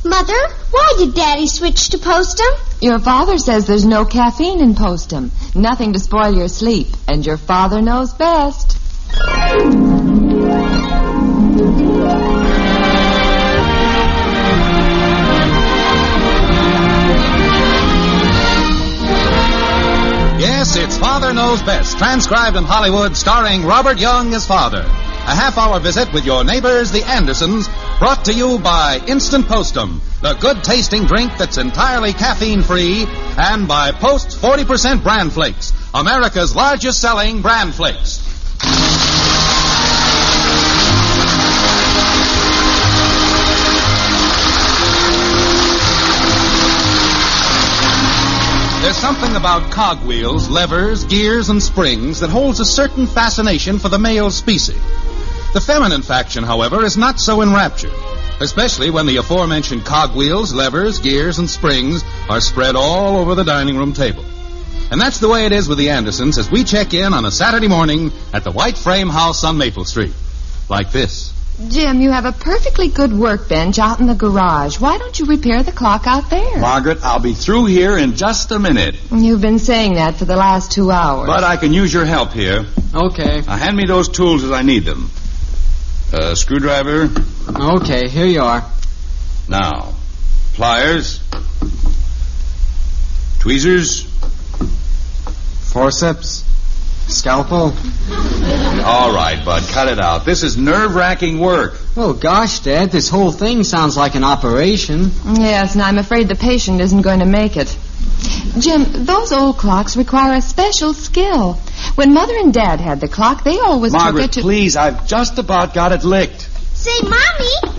Mother, why did Daddy switch to Postum? Your father says there's no caffeine in Postum. Nothing to spoil your sleep. And your father knows best. Yes, it's Father Knows Best, transcribed in Hollywood, starring Robert Young as Father. A half-hour visit with your neighbors, the Andersons, brought to you by Instant Postum, the good-tasting drink that's entirely caffeine-free, and by Post 40% Bran Flakes, America's largest-selling Bran Flakes. There's something about cogwheels, levers, gears, and springs that holds a certain fascination for the male species. The feminine faction, however, is not so enraptured, especially when the aforementioned cogwheels, levers, gears, and springs are spread all over the dining room table. And that's the way it is with the Andersons as we check in on a Saturday morning at the White Frame House on Maple Street. Like this. Jim, you have a perfectly good workbench out in the garage. Why don't you repair the clock out there? Margaret, I'll be through here in just a minute. You've been saying that for the last 2 hours. But I can use your help here. Okay. Now, hand me those tools as I need them. Screwdriver. Okay, here you are. Now, pliers. Tweezers. Forceps. Scalpel. All right, Bud, cut it out. This is nerve-wracking work. Oh, gosh, Dad, this whole thing sounds like an operation. Yes, and I'm afraid the patient isn't going to make it. Jim, those old clocks require a special skill. When Mother and Dad had the clock, they always Margaret, took it to... please, I've just about got it licked. Say, Mommy!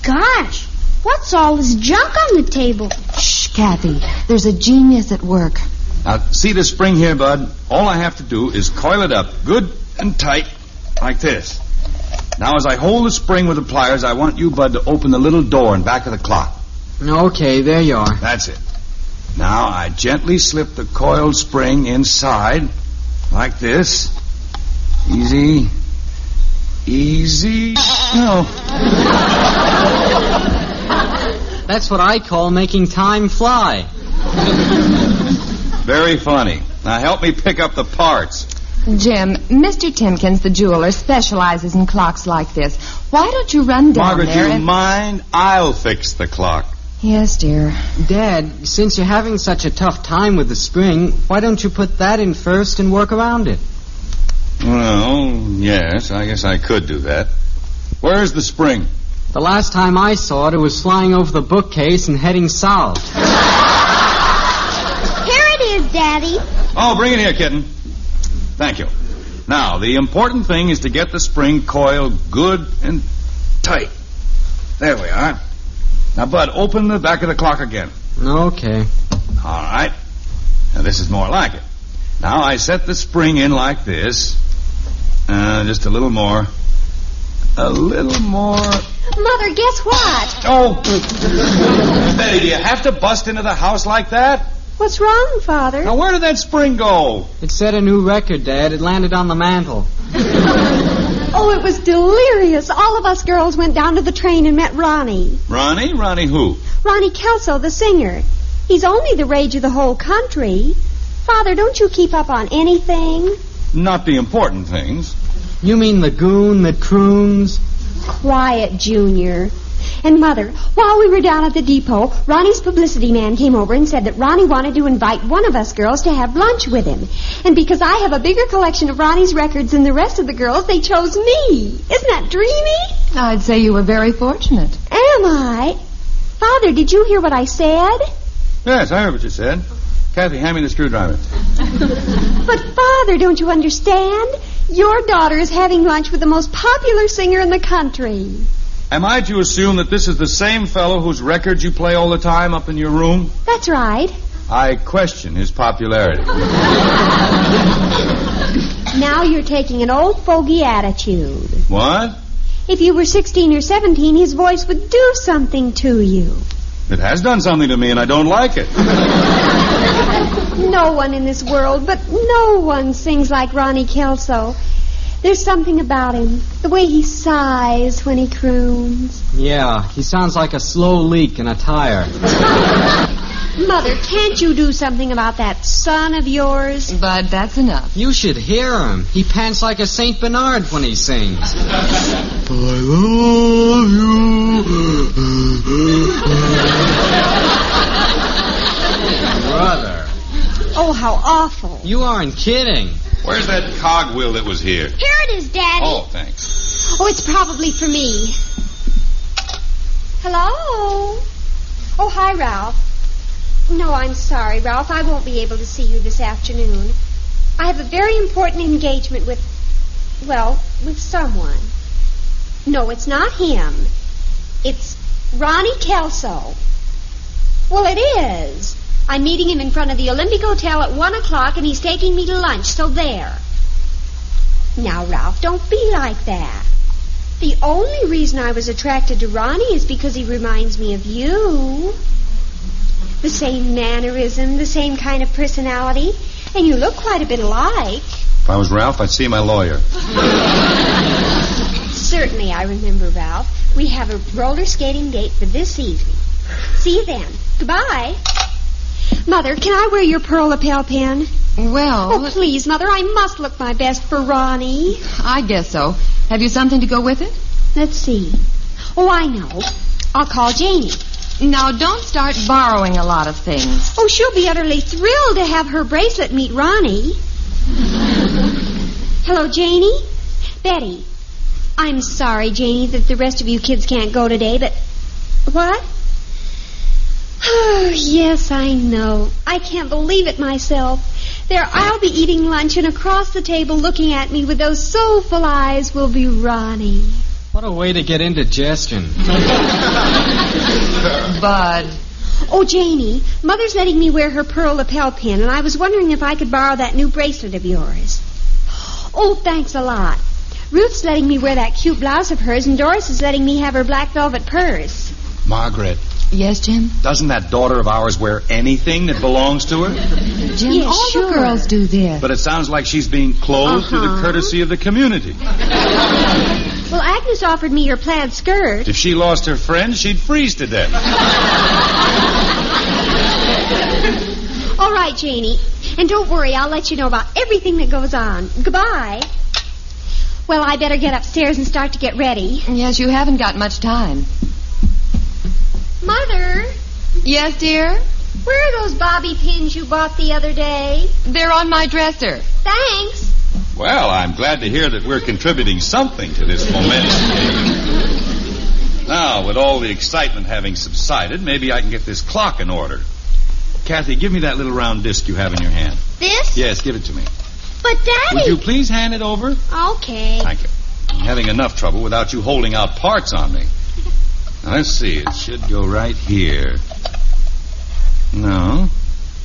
Gosh, what's all this junk on the table? Shh, Kathy. There's a genius at work. Now, see this spring here, Bud? All I have to do is coil it up good and tight, like this. Now, as I hold the spring with the pliers, I want you, Bud, to open the little door in back of the clock. Okay, there you are. That's it. Now, I gently slip the coiled spring inside, like this. Easy. Easy. No. That's what I call making time fly. Very funny. Now, help me pick up the parts. Jim, Mr. Timkins, the jeweler, specializes in clocks like this. Why don't you run down Margaret, there you mind? I'll fix the clock. Yes, dear. Dad, since you're having such a tough time with the spring, why don't you put that in first and work around it? Well, yes, I guess I could do that. Where's the spring? The last time I saw it, it was flying over the bookcase and heading south. Daddy. Oh, bring it here, kitten. Thank you. Now, the important thing is to get the spring coiled good and tight. There we are. Now, Bud, open the back of the clock again. Okay. All right. Now, this is more like it. Now, I set the spring in like this. Just a little more. A little more. Mother, guess what? Oh. Betty, do you have to bust into the house like that? What's wrong, Father? Now, where did that spring go? It set a new record, Dad. It landed on the mantel. Oh, it was delirious. All of us girls went down to the train and met Ronnie. Ronnie? Ronnie who? Ronnie Kelso, the singer. He's only the rage of the whole country. Father, don't you keep up on anything? Not the important things. You mean the goon that croons? Quiet, Junior. And, Mother, while we were down at the depot, Ronnie's publicity man came over and said that Ronnie wanted to invite one of us girls to have lunch with him. And because I have a bigger collection of Ronnie's records than the rest of the girls, they chose me. Isn't that dreamy? I'd say you were very fortunate. Am I? Father, did you hear what I said? Yes, I heard what you said. Kathy, hand me the screwdriver. But, Father, don't you understand? Your daughter is having lunch with the most popular singer in the country. Am I to assume that this is the same fellow whose records you play all the time up in your room? That's right. I question his popularity. Now you're taking an old fogey attitude. What? If you were 16 or 17, his voice would do something to you. It has done something to me, and I don't like it. No one in this world, but no one sings like Ronnie Kelso. There's something about him. The way he sighs when he croons. Yeah, he sounds like a slow leak in a tire. Mother, can't you do something about that son of yours? But that's enough. You should hear him. He pants like a St. Bernard when he sings. I love you. Brother. Oh, how awful. You aren't kidding. Where's that cogwheel that was here? Here it is, Daddy. Oh, thanks. Oh, it's probably for me. Hello? Oh, hi, Ralph. No, I'm sorry, Ralph. I won't be able to see you this afternoon. I have a very important engagement with someone. No, it's not him. It's Ronnie Kelso. Well, it is. I'm meeting him in front of the Olympic Hotel at 1 o'clock, and he's taking me to lunch, so there. Now, Ralph, don't be like that. The only reason I was attracted to Ronnie is because he reminds me of you. The same mannerism, the same kind of personality, and you look quite a bit alike. If I was Ralph, I'd see my lawyer. Certainly, I remember, Ralph. We have a roller skating date for this evening. See you then. Goodbye. Mother, can I wear your pearl lapel pin? Well... Oh, please, Mother, I must look my best for Ronnie. I guess so. Have you something to go with it? Let's see. Oh, I know. I'll call Janie. Now, don't start borrowing a lot of things. Oh, she'll be utterly thrilled to have her bracelet meet Ronnie. Hello, Janie? Betty. I'm sorry, Janie, that the rest of you kids can't go today, but... What? Oh, yes, I know. I can't believe it myself. There I'll be eating lunch, and across the table looking at me with those soulful eyes will be Ronnie. What a way to get indigestion. Bud. Oh, Janie, Mother's letting me wear her pearl lapel pin, and I was wondering if I could borrow that new bracelet of yours. Oh, thanks a lot. Ruth's letting me wear that cute blouse of hers, and Doris is letting me have her black velvet purse. Margret. Yes, Jim? Doesn't that daughter of ours wear anything that belongs to her? Jim, yes, all sure. the girls do this. But it sounds like she's being clothed through the courtesy of the community. Well, Agnes offered me your plaid skirt. If she lost her friend, she'd freeze to death. All right, Janie. And don't worry, I'll let you know about everything that goes on. Goodbye. Well, I better get upstairs and start to get ready. Yes, you haven't got much time. Mother, Yes, dear? where are those bobby pins you bought the other day? They're on my dresser. Thanks. Well, I'm glad to hear that we're contributing something to this momentous day. Now, with all the excitement having subsided, maybe I can get this clock in order. Kathy, give me that little round disc you have in your hand. This? Yes, give it to me. But, Daddy... Would you please hand it over? Okay. Thank you. I'm having enough trouble without you holding out parts on me. Now, let's see. It should go right here. No.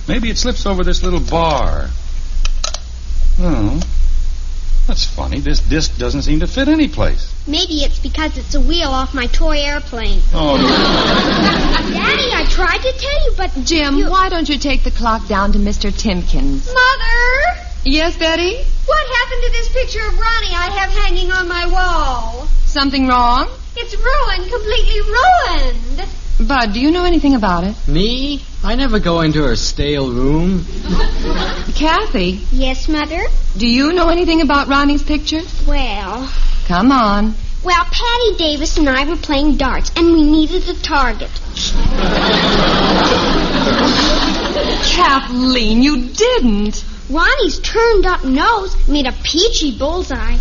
Maybe it slips over this little bar. No. That's funny. This disc doesn't seem to fit any place. Maybe it's because it's a wheel off my toy airplane. Oh, no. Daddy, I tried to tell you, but... Jim, why don't you take the clock down to Mr. Timkins? Mother! Yes, Betty? What happened to this picture of Ronnie I have hanging on my wall? Something wrong? It's ruined, completely ruined. Bud, do you know anything about it? Me? I never go into her stale room. Kathy, Yes, Mother? do you know anything about Ronnie's picture? Well... Come on. Well, Patty Davis and I were playing darts, and we needed a target. Kathleen, you didn't. Ronnie's turned up nose made a peachy bullseye.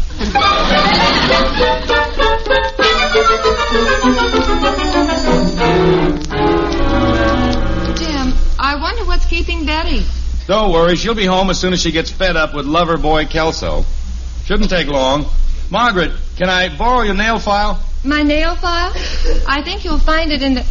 Jim, I wonder what's keeping Betty. Don't worry. She'll be home as soon as she gets fed up with lover boy Kelso. Shouldn't take long. Margaret, can I borrow your nail file? My nail file? I think you'll find it in the...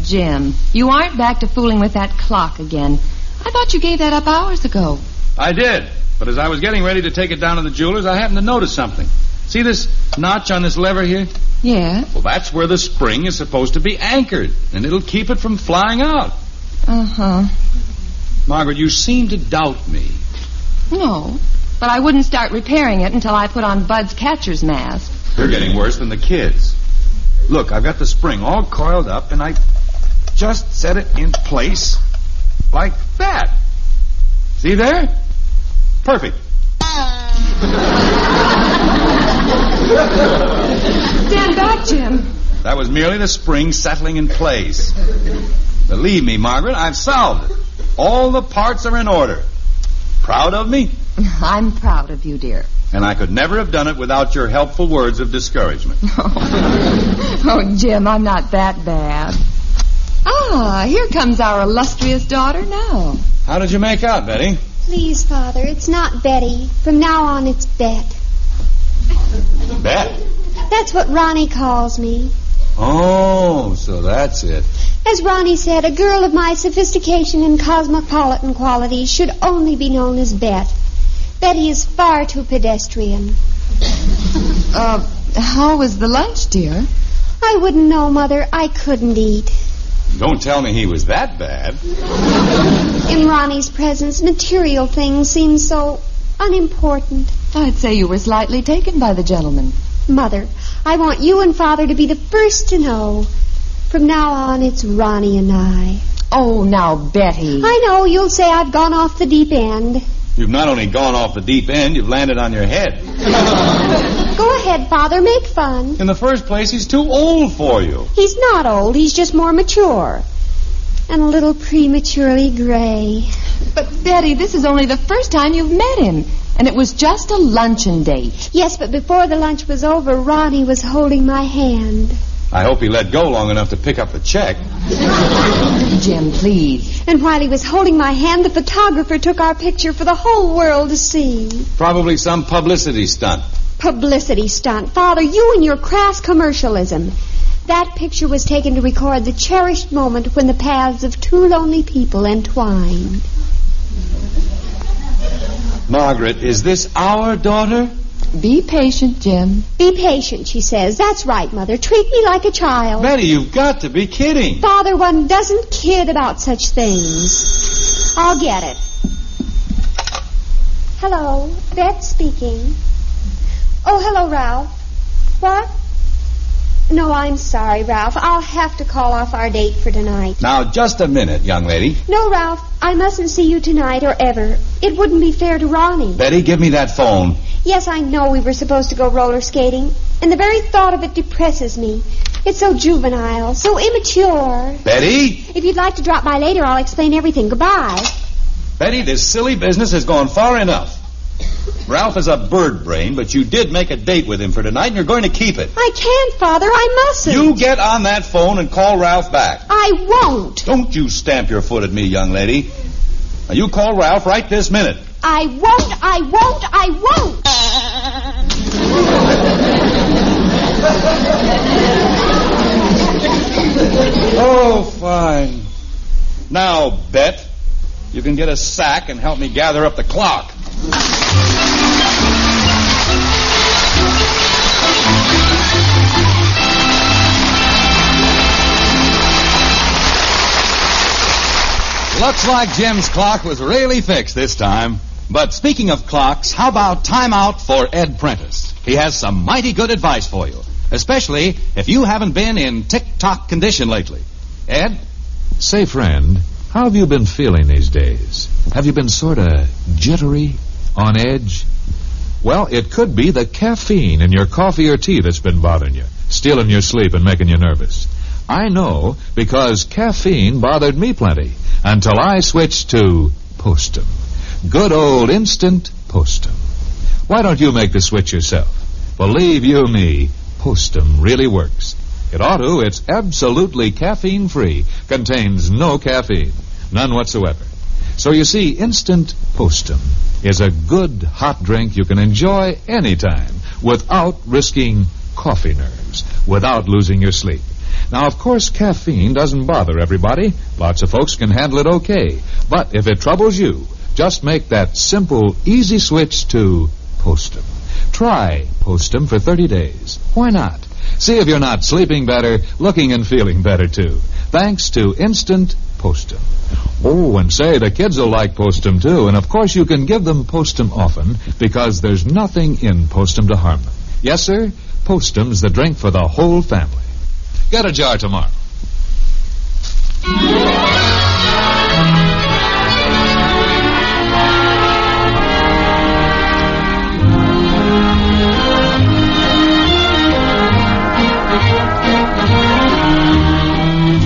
Jim, you aren't back to fooling with that clock again. I thought you gave that up hours ago. I did. But as I was getting ready to take it down to the jeweler's, I happened to notice something. See this notch on this lever here? Yeah? Well, that's where the spring is supposed to be anchored, and it'll keep it from flying out. Uh-huh. Margaret, you seem to doubt me. No. But I wouldn't start repairing it until I put on Bud's catcher's mask. You're getting worse than the kids. Look, I've got the spring all coiled up, and I just set it in place like that. See there? Perfect. Stand back, Jim. That was merely the spring settling in place. Believe me, Margaret, I've solved it. All the parts are in order. Proud of me? I'm proud of you, dear. And I could never have done it without your helpful words of discouragement. Oh, Jim, I'm not that bad. Ah, here comes our illustrious daughter now. How did you make out, Betty? Please, Father, it's not Betty. From now on, it's Bet. Bet? That's what Ronnie calls me. Oh, so that's it. As Ronnie said, a girl of my sophistication and cosmopolitan qualities should only be known as Bet. Betty is far too pedestrian. How was the lunch, dear? I wouldn't know, Mother. I couldn't eat. Don't tell me he was that bad. In Ronnie's presence, material things seem so unimportant. I'd say you were slightly taken by the gentleman. Mother, I want you and Father to be the first to know. From now on, it's Ronnie and I. Oh, now, Betty. I know you'll say I've gone off the deep end. You've not only gone off the deep end, you've landed on your head. Go ahead, Father, make fun. In the first place, he's too old for you. He's not old, he's just more mature. And a little prematurely gray. But, Betty, this is only the first time you've met him. And it was just a luncheon date. Yes, but before the lunch was over, Ronnie was holding my hand. I hope he let go long enough to pick up the check. Jim, please. And while he was holding my hand, the photographer took our picture for the whole world to see. Probably some publicity stunt. Publicity stunt. Father, you and your crass commercialism. That picture was taken to record the cherished moment when the paths of two lonely people entwined. Margaret, is this our daughter? Be patient, Jim. Be patient, she says. That's right, Mother. Treat me like a child. Betty, you've got to be kidding. Father, one doesn't kid about such things. I'll get it. Hello, Beth speaking. Oh, hello, Ralph. What? No, I'm sorry, Ralph. I'll have to call off our date for tonight. Now, just a minute, young lady. No, Ralph, I mustn't see you tonight or ever. It wouldn't be fair to Ronnie. Betty, give me that phone. Yes, I know we were supposed to go roller skating, and the very thought of it depresses me. It's so juvenile, so immature. Betty? If you'd like to drop by later, I'll explain everything. Goodbye. Betty, this silly business has gone far enough. Ralph is a bird brain, but you did make a date with him for tonight, and you're going to keep it. I can't, Father. I mustn't. You get on that phone and call Ralph back. I won't. Don't you stamp your foot at me, young lady. Now, you call Ralph right this minute. I won't. I won't. I won't. Oh, fine. Now, Bet, you can get a sack and help me gather up the clock. Looks like Jim's clock was really fixed this time. But speaking of clocks, how about time out for Ed Prentice? He has some mighty good advice for you, especially if you haven't been in tick-tock condition lately. Ed? Say, friend, how have you been feeling these days? Have you been sort of jittery, on edge? Well, it could be the caffeine in your coffee or tea that's been bothering you, stealing your sleep and making you nervous. I know, because caffeine bothered me plenty until I switched to Postum. Good old instant Postum. Why don't you make the switch yourself? Believe you me, Postum really works. It ought to. It's absolutely caffeine-free. Contains no caffeine. None whatsoever. So you see, instant Postum is a good hot drink you can enjoy anytime without risking coffee nerves, without losing your sleep. Now, of course, caffeine doesn't bother everybody. Lots of folks can handle it okay. But if it troubles you, just make that simple, easy switch to Postum. Try Postum for 30 days. Why not? See if you're not sleeping better, looking and feeling better, too. Thanks to instant Postum. Oh, and say, the kids will like Postum, too. And, of course, you can give them Postum often because there's nothing in Postum to harm them. Yes, sir, Postum's the drink for the whole family. Get a jar tomorrow.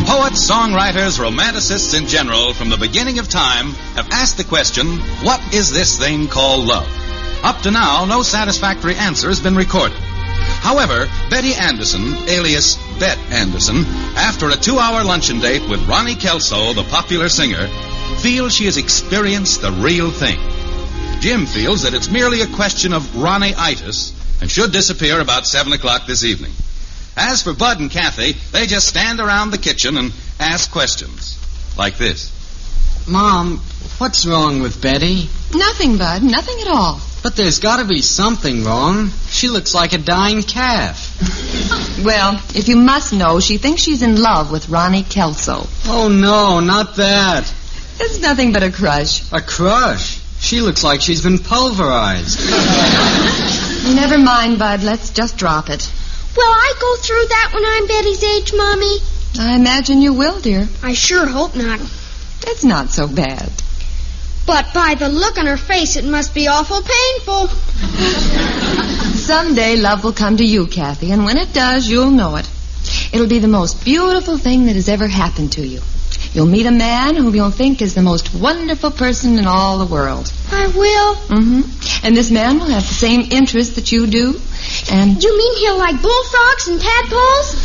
Poets, songwriters, romanticists in general, from the beginning of time, have asked the question, what is this thing called love? Up to now, no satisfactory answer has been recorded. However, Betty Anderson, alias Bet Anderson, after a 2-hour luncheon date with Ronnie Kelso, the popular singer, feels she has experienced the real thing. Jim feels that it's merely a question of Ronnie-itis and should disappear about 7 o'clock this evening. As for Bud and Kathy, they just stand around the kitchen and ask questions. Like this. Mom, what's wrong with Betty? Nothing, Bud. Nothing at all. But there's got to be something wrong. She looks like a dying calf. Well, if you must know, she thinks she's in love with Ronnie Kelso. Oh, no, not that. It's nothing but a crush. A crush? She looks like she's been pulverized. Never mind, Bud. Let's just drop it. Will I go through that when I'm Betty's age, Mommy? I imagine you will, dear. I sure hope not. It's not so bad. But by the look on her face, it must be awful painful. Someday love will come to you, Kathy, and when it does, you'll know it. It'll be the most beautiful thing that has ever happened to you. You'll meet a man whom you'll think is the most wonderful person in all the world. I will? Mm-hmm. And this man will have the same interests that you do. And you mean he'll like bullfrogs and tadpoles?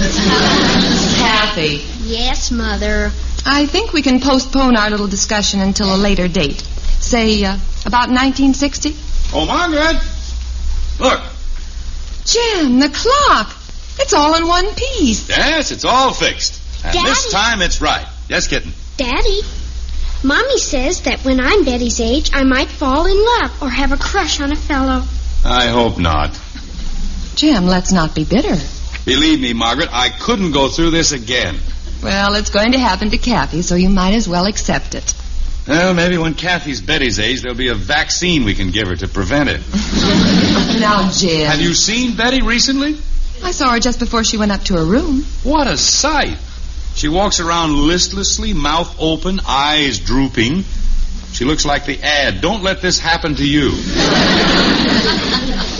Kathy. Yes, Mother. I think we can postpone our little discussion until a later date. Say, about 1960? Oh, Margret! Look. Jim, the clock. It's all in one piece. Yes, it's all fixed. And Daddy. this time it's right. Yes, kitten? Daddy, Mommy says that when I'm Betty's age, I might fall in love or have a crush on a fellow. I hope not. Jim, let's not be bitter. Believe me, Margret, I couldn't go through this again. Well, it's going to happen to Kathy, so you might as well accept it. Well, maybe when Kathy's Betty's age, there'll be a vaccine we can give her to prevent it. Now, Jim. Have you seen Betty recently? I saw her just before she went up to her room. What a sight. She walks around listlessly, mouth open, eyes drooping. She looks like the ad, "Don't let this happen to you."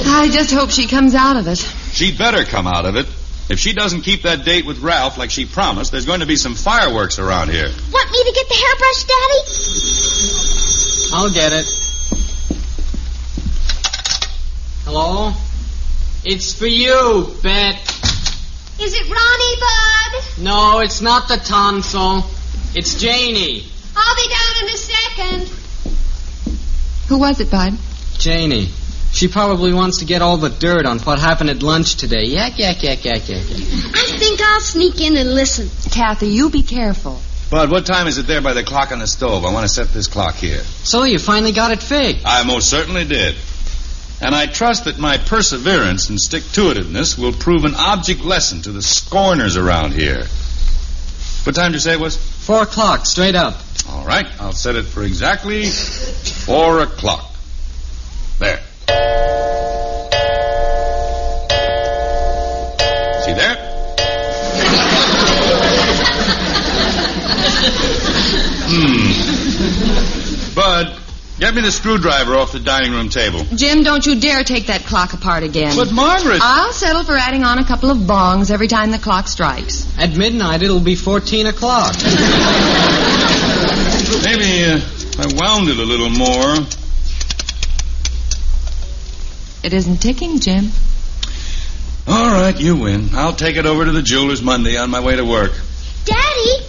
I just hope she comes out of it. She'd better come out of it. If she doesn't keep that date with Ralph like she promised, there's going to be some fireworks around here. Want me to get the hairbrush, Daddy? I'll get it. Hello? It's for you, Bet. Is it Ronnie, Bud? No, it's not the tonsil. It's Janie. I'll be down in a second. Who was it, Bud? Janie. She probably wants to get all the dirt on what happened at lunch today. Yak, yak, yak, yak, yak, yak. I think I'll sneak in and listen. Kathy, you be careful. Bud, what time is it there by the clock on the stove? I want to set this clock here. So you finally got it fixed. I most certainly did. And I trust that my perseverance and stick-to-itiveness will prove an object lesson to the scorners around here. What time did you say it was? 4 o'clock, straight up. All right, I'll set it for exactly 4 o'clock. There. See there? Bud, get me the screwdriver off the dining room table. Jim, don't you dare take that clock apart again. But, Margret... I'll settle for adding on a couple of bongs every time the clock strikes. At midnight, it'll be 14 o'clock. Maybe I wound it a little more. It isn't ticking, Jim. All right, you win. I'll take it over to the jeweler's Monday on my way to work. Daddy,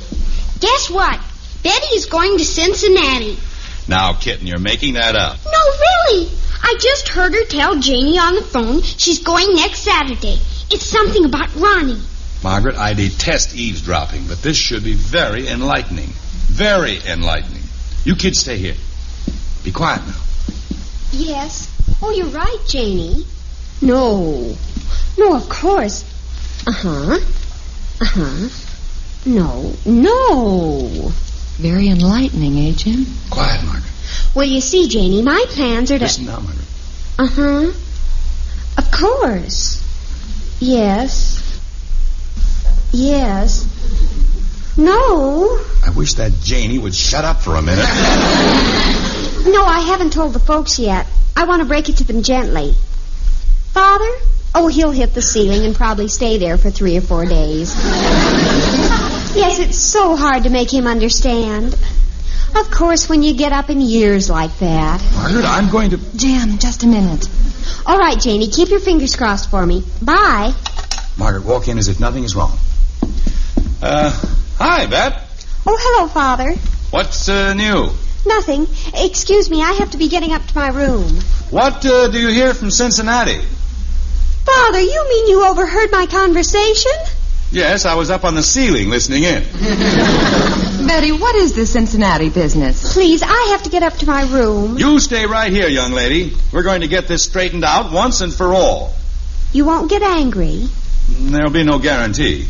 guess what? Betty is going to Cincinnati. Now, kitten, you're making that up. No, really. I just heard her tell Janie on the phone she's going next Saturday. It's something about Ronnie. Margret, I detest eavesdropping, but this should be very enlightening. Very enlightening. You kids stay here. Be quiet now. Yes. Oh, you're right, Janie. No, of course. Uh-huh. No. Very enlightening, eh, Jim? Quiet, Margaret. Well, you see, Janie, my plans are to... Listen now, Margaret. Uh-huh. Of course. Yes. Yes. No. I wish that Janie would shut up for a minute. No, I haven't told the folks yet. I want to break it to them gently. Father? Oh, he'll hit the ceiling and probably stay there for 3 or 4 days. Yes, it's so hard to make him understand. Of course, when you get up in years like that. Margaret, I'm going to... Jim, just a minute. All right, Janie, keep your fingers crossed for me. Bye. Margaret, walk in as if nothing is wrong. Hi, Bet. Oh, hello, Father. What's new? Nothing. Excuse me, I have to be getting up to my room. What do you hear from Cincinnati? Father, you mean you overheard my conversation? Yes, I was up on the ceiling listening in. Betty, what is this Cincinnati business? Please, I have to get up to my room. You stay right here, young lady. We're going to get this straightened out once and for all. You won't get angry? There'll be no guarantee.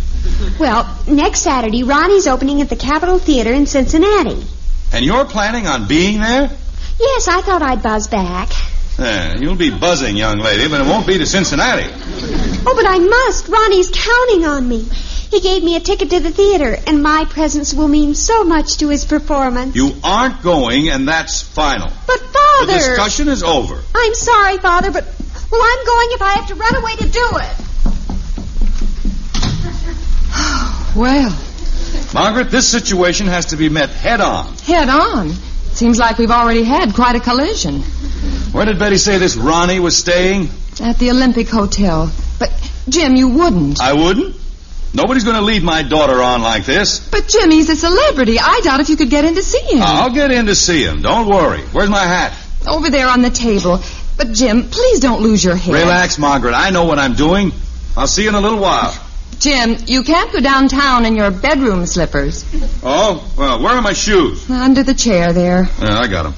Well, next Saturday, Ronnie's opening at the Capitol Theater in Cincinnati. And you're planning on being there? Yes, I thought I'd buzz back. You'll be buzzing, young lady, but it won't be to Cincinnati. Oh, but I must. Ronnie's counting on me. He gave me a ticket to the theater, and my presence will mean so much to his performance. You aren't going, and that's final. But, Father... The discussion is over. I'm sorry, Father, but... Well, I'm going if I have to run away to do it. Well... Margaret, this situation has to be met head on. Head on? Seems like we've already had quite a collision. Where did Betty say this Ronnie was staying? At the Olympic Hotel. But, Jim, you wouldn't. I wouldn't? Nobody's going to lead my daughter on like this. But, Jim, he's a celebrity. I doubt if you could get in to see him. I'll get in to see him. Don't worry. Where's my hat? Over there on the table. But, Jim, please don't lose your head. Relax, Margaret. I know what I'm doing. I'll see you in a little while. Jim, you can't go downtown in your bedroom slippers. Oh? Well, where are my shoes? Under the chair there. Yeah, I got them.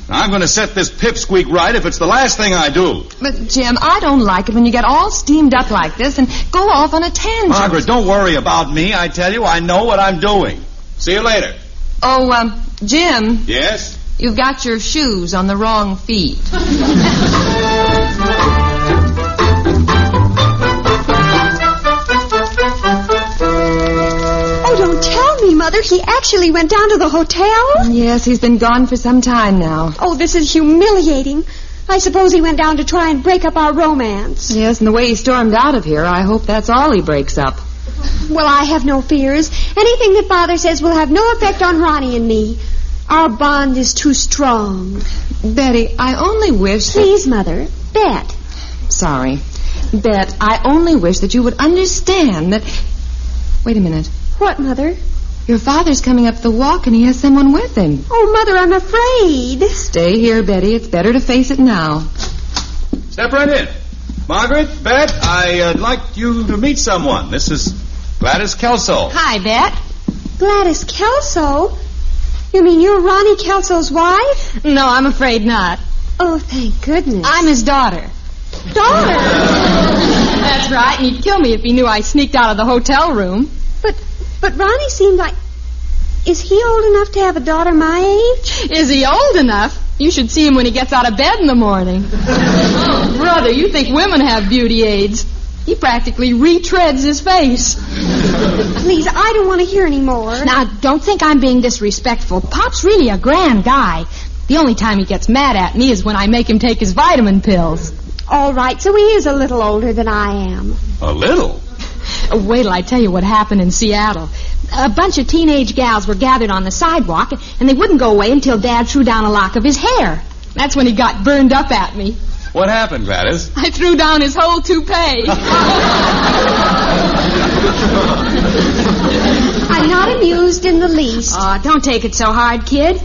I'm going to set this pipsqueak right if it's the last thing I do. But, Jim, I don't like it when you get all steamed up like this and go off on a tangent. Margaret, don't worry about me. I tell you, I know what I'm doing. See you later. Oh, Jim. Yes? You've got your shoes on the wrong feet. Oh, don't tell me, Mother. He actually went down to the hotel? Yes, he's been gone for some time now. Oh, this is humiliating. I suppose he went down to try and break up our romance. Yes, and the way he stormed out of here, I hope that's all he breaks up. Well, I have no fears. Anything that Father says will have no effect on Ronnie and me. Our bond is too strong. Betty, I only wish Please, Mother. Bet. Sorry. Bet, I only wish that you would understand that... Wait a minute. What, Mother? Your father's coming up the walk and he has someone with him. Oh, Mother, I'm afraid. Stay here, Betty. It's better to face it now. Step right in. Margaret, Bet, I'd like you to meet someone. This is Gladys Kelso. Hi, Bet. Gladys Kelso? You mean you're Ronnie Kelso's wife? No, I'm afraid not. Oh, thank goodness. I'm his daughter. Daughter? That's right, and he'd kill me if he knew I sneaked out of the hotel room. But Ronnie seemed like... Is he old enough to have a daughter my age? Is he old enough? You should see him when he gets out of bed in the morning. Oh, brother, you think women have beauty aids. He practically retreads his face. Please, I don't want to hear any more. Now, don't think I'm being disrespectful. Pop's really a grand guy. The only time he gets mad at me is when I make him take his vitamin pills. All right, so he is a little older than I am. A little? Wait till I tell you what happened in Seattle. A bunch of teenage gals were gathered on the sidewalk, and they wouldn't go away until Dad threw down a lock of his hair. That's when he got burned up at me. What happened, Gladys? I threw down his whole toupee. I'm not amused in the least. Oh, don't take it so hard, kid.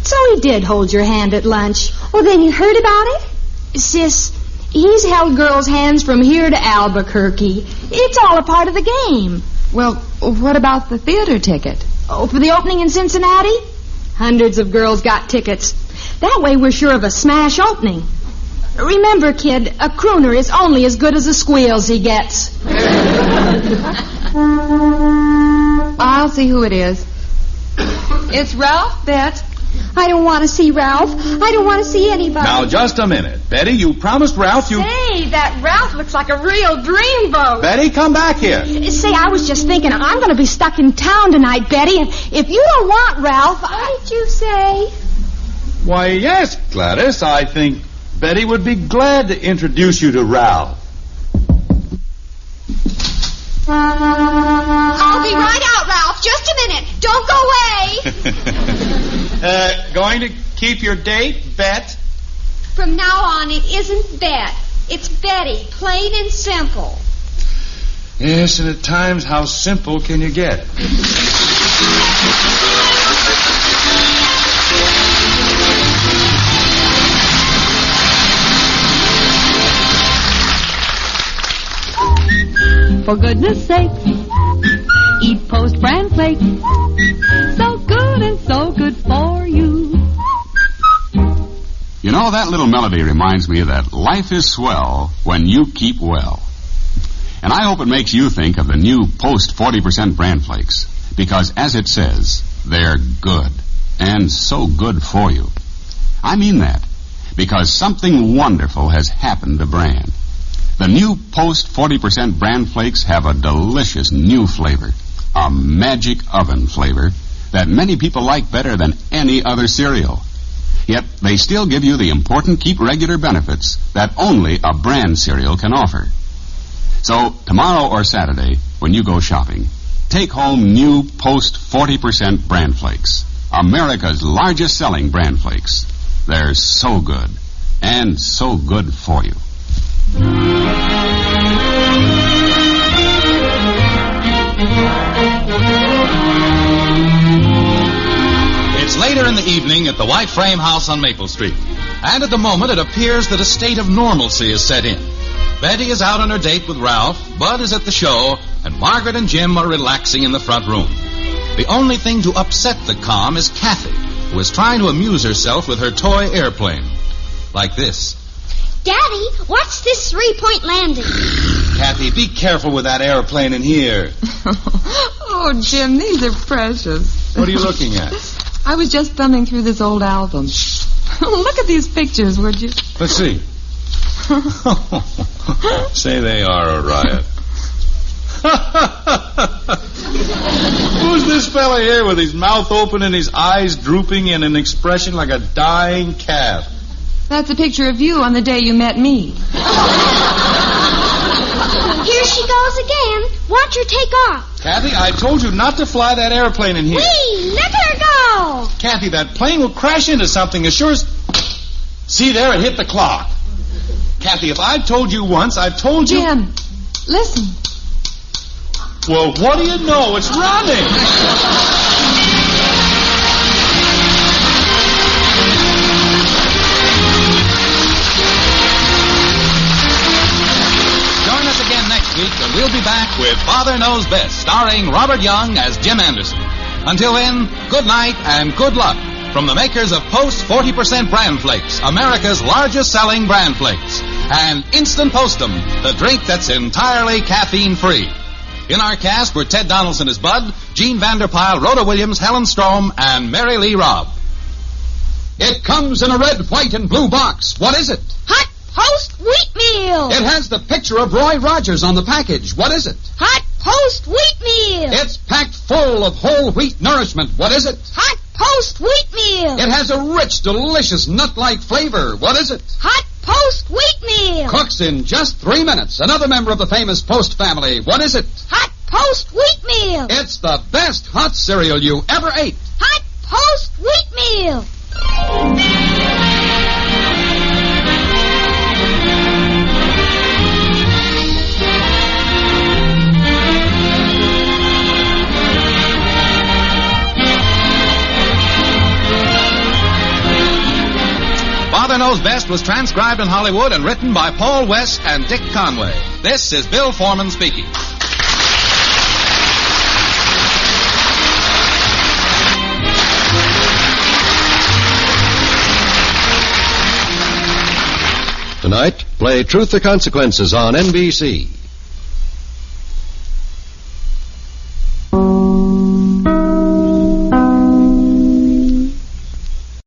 So he did hold your hand at lunch. Oh, then you heard about it? Sis, he's held girls' hands from here to Albuquerque. It's all a part of the game. Well, what about the theater ticket? Oh, for the opening in Cincinnati? Hundreds of girls got tickets. That way we're sure of a smash opening. Remember, kid, a crooner is only as good as the squeals he gets. I'll see who it is. It's Ralph, Bet. I don't want to see Ralph. I don't want to see anybody. Now, just a minute. Betty, you promised Ralph you... Hey, that Ralph looks like a real dreamboat. Betty, come back here. Say, I was just thinking, I'm going to be stuck in town tonight, Betty, and if you don't want Ralph... What did you say? Why, yes, Gladys. I think Betty would be glad to introduce you to Ralph. I'll be right out, Ralph. Just a minute. Don't go away. Going to keep your date, Bet? From now on, it isn't Bet. It's Betty, plain and simple. Yes, and at times, how simple can you get? For goodness sake, eat Post Bran Flakes. So good and so good for you. You know, that little melody reminds me that life is swell when you keep well. And I hope it makes you think of the new Post 40% Bran Flakes. Because as it says, they're good. And so good for you. I mean that. Because something wonderful has happened to Bran. The new Post 40% Bran Flakes have a delicious new flavor, a magic oven flavor that many people like better than any other cereal. Yet they still give you the important keep regular benefits that only a Bran cereal can offer. So tomorrow or Saturday, when you go shopping, take home new Post 40% Bran Flakes, America's largest selling Bran Flakes. They're so good, and so good for you. It's later in the evening at the White Frame House on Maple Street. And at the moment, it appears that a state of normalcy is set in. Betty is out on her date with Ralph, Bud is at the show, and Margaret and Jim are relaxing in the front room. The only thing to upset the calm is Kathy, who is trying to amuse herself with her toy airplane. Like this. Daddy, what's this 3-point landing? Kathy, be careful with that airplane in here. Oh, Jim, these are precious. What are you looking at? I was just thumbing through this old album. Look at these pictures, would you? Let's see. Say they are a riot. Who's this fella here with his mouth open and his eyes drooping and an expression like a dying calf? That's a picture of you on the day you met me. Here she goes again. Watch her take off. Kathy, I told you not to fly that airplane in here. Whee! Let her go! Kathy, that plane will crash into something as sure as... See there, it hit the clock. Kathy, if I've told you once, I've told you... Jim, listen. Well, what do you know? It's running. Join us again next week, and we'll be back with Father Knows Best, starring Robert Young as Jim Anderson. Until then, good night and good luck from the makers of Post 40% Bran Flakes, America's largest selling Bran Flakes, and Instant Postum, the drink that's entirely caffeine-free. In our cast were Ted Donaldson as Bud, Jean Vander Pyl, Rhoda Williams, Helen Strom, and Mary Lee Robb. It comes in a red, white, and blue box. What is it? Hot Post Wheatmeal. It has the picture of Roy Rogers on the package. What is it? Hot Post Wheatmeal. It's packed full of whole wheat nourishment. What is it? Hot Post Wheatmeal. It has a rich, delicious, nut-like flavor. What is it? Hot Post Wheatmeal. Cooks in just 3 minutes. Another member of the famous Post family. What is it? Hot Post Wheatmeal. It's the best hot cereal you ever ate. Hot Post Wheatmeal. Father Knows Best was transcribed in Hollywood and written by Paul West and Dick Conway. This is Bill Foreman speaking. Tonight, play Truth or Consequences on NBC.